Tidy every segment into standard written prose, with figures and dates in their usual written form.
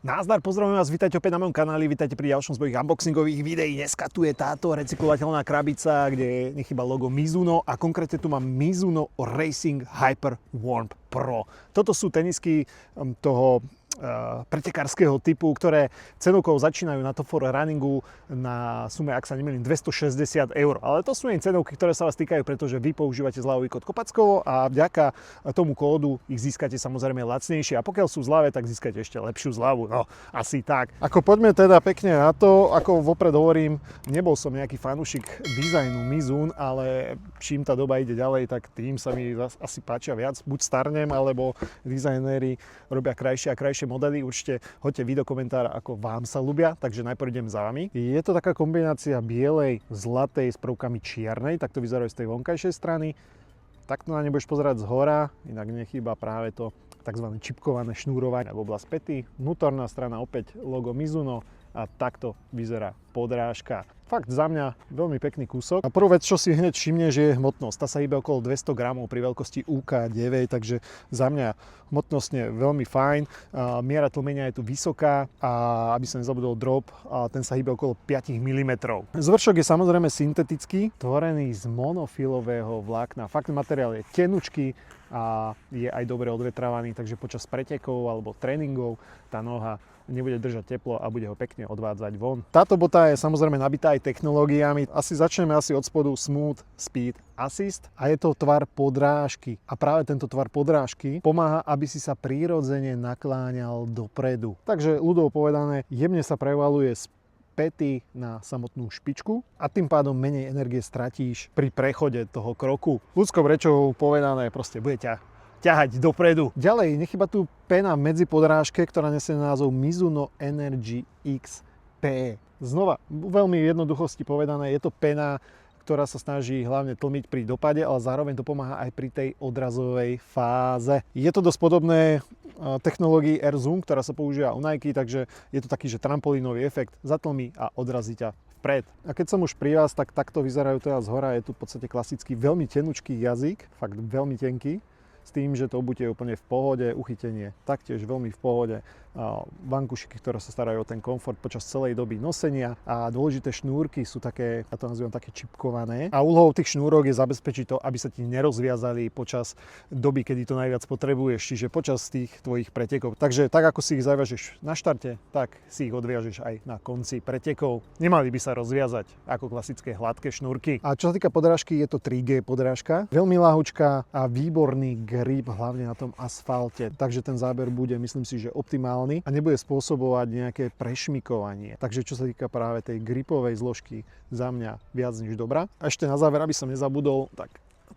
Nazdar, pozdravujem vás, vítajte opäť na mojom kanáli, vítajte pri ďalšom z mojich unboxingových videí. Dneska tu je táto recyklovateľná krabica, kde nechyba logo Mizuno a konkrétne tu mám Mizuno Racing Hyper Warp Pro. Toto sú tenisky toho pretekárskeho typu, ktoré cenovkou začínajú na Top 4 Runningu na sume, ak sa nemýlim, 260 €. Ale to sú len cenovky, ktoré sa vás týkajú, pretože vy používate zľavový kód Kopackovo a vďaka tomu kódu ich získate samozrejme lacnejšie. A pokiaľ sú v zľave, tak získate ešte lepšiu zľavu. No, asi tak. Ako poďme teda pekne na to, ako vopred hovorím, nebol som nejaký fanúšik dizajnu Mizun, ale čím tá doba ide ďalej, tak tým sa mi asi páčia viac. Buď starnem, alebo dizajnéri robia krajšie a krajšie modely. Určite hoďte vy do komentára, ako vám sa ľúbia, takže najprv idem za vami. Je to taká kombinácia bielej, zlatej s prvkami čiernej, tak to vyzerá z tej vonkajšej strany. Takto na ne budeš pozerať zhora, inak nechýba práve to tzv. Čipkované šnúrovanie v oblasti päty. Vnútorná strana opäť logo Mizuno a takto vyzerá podrážka. Fakt za mňa veľmi pekný kúsok. A prvú vec, čo si hneď všimneš, je hmotnosť. Tá sa hýbe okolo 200 gramov pri veľkosti UK9, takže za mňa hmotnostne veľmi fajn. Miera tlmenia je tu vysoká a aby som nezabudol drop, ten sa hýbe okolo 5 mm. Zvršok je samozrejme syntetický, tvorený z monofilového vlákna. Fakt materiál je tenučký a je aj dobre odvetrávaný, takže počas pretekov alebo tréningov tá noha nebude držať teplo a bude ho pekne odvádzať von. Táto bota je samozrejme nabitá aj technológiami. Začneme od spodu Smooth Speed Assist a je to tvar podrážky. A práve tento tvar podrážky pomáha, aby si sa prirodzene nakláňal dopredu. Takže ľudovo povedané, jemne sa prevaluje z päty na samotnú špičku a tým pádom menej energie stratíš pri prechode toho kroku. Ľudskou rečou povedané, proste bude ťahať dopredu. Ďalej, nechyba tu pena medzi podrážke, ktorá nesie názov Mizuno Energy XP. Znova, veľmi jednoduchosti povedané, je to pena, ktorá sa snaží hlavne tlmiť pri dopade, ale zároveň to pomáha aj pri tej odrazovej fáze. Je to dosť podobné technológii Air Zoom, ktorá sa používa u Nike, takže je to taký, že trampolínový efekt, zatlmí a odrazí ťa vpred. A keď som už pri vás, tak takto vyzerajú teda zhora, je tu v podstate klasický veľmi tenučký jazyk, fakt veľmi tenký, s tým, že to obutie je úplne v pohode, uchytenie taktiež veľmi v pohode, vankušiky, ktoré sa starajú o ten komfort počas celej doby nosenia a dôležité šnúrky sú také, ja to nazývam také čipkované a úlohou tých šnúrok je zabezpečiť to, aby sa ti nerozviazali počas doby, kedy to najviac potrebuješ, čiže počas tých tvojich pretekov. Takže tak ako si ich zaviažeš na štarte, tak si ich odviažeš aj na konci pretekov. Nemali by sa rozviazať ako klasické hladké šnúrky. A čo sa týka podrážky, je to 3G podrážka, veľmi ľahučká a výborný grip, hlavne na tom asfalte, takže ten záber bude, myslím si, že optimálny a nebude spôsobovať nejaké prešmikovanie. Takže čo sa týka práve tej gripovej zložky, za mňa viac než dobrá. A ešte na záver, aby som nezabudol, tak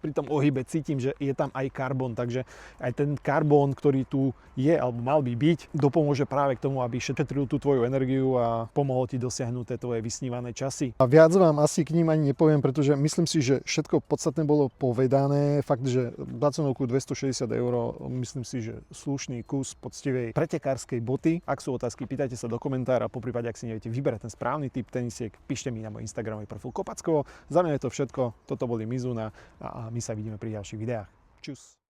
pri tom ohybe cítim, že je tam aj karbon, takže aj ten karbon, ktorý tu je, alebo mal by byť, dopomôže práve k tomu, aby šetril tú tvoju energiu a pomohol ti dosiahnuť tie tvoje vysnívané časy. A viac vám asi k ním ani nepoviem, pretože myslím si, že všetko podstatné bolo povedané. Fakt, že za cenovku 260 €, myslím si, že slušný kus poctivej pretekárskej boty. Ak sú otázky, pýtajte sa do komentára, poprípade ak si neviete vyberať ten správny typ tenisiek, píšte mi na môj Instagramový profil Kopackovo. Za mňa je to všetko, toto boli Mizuno a my sa vidíme pri ďalších videách. Čus.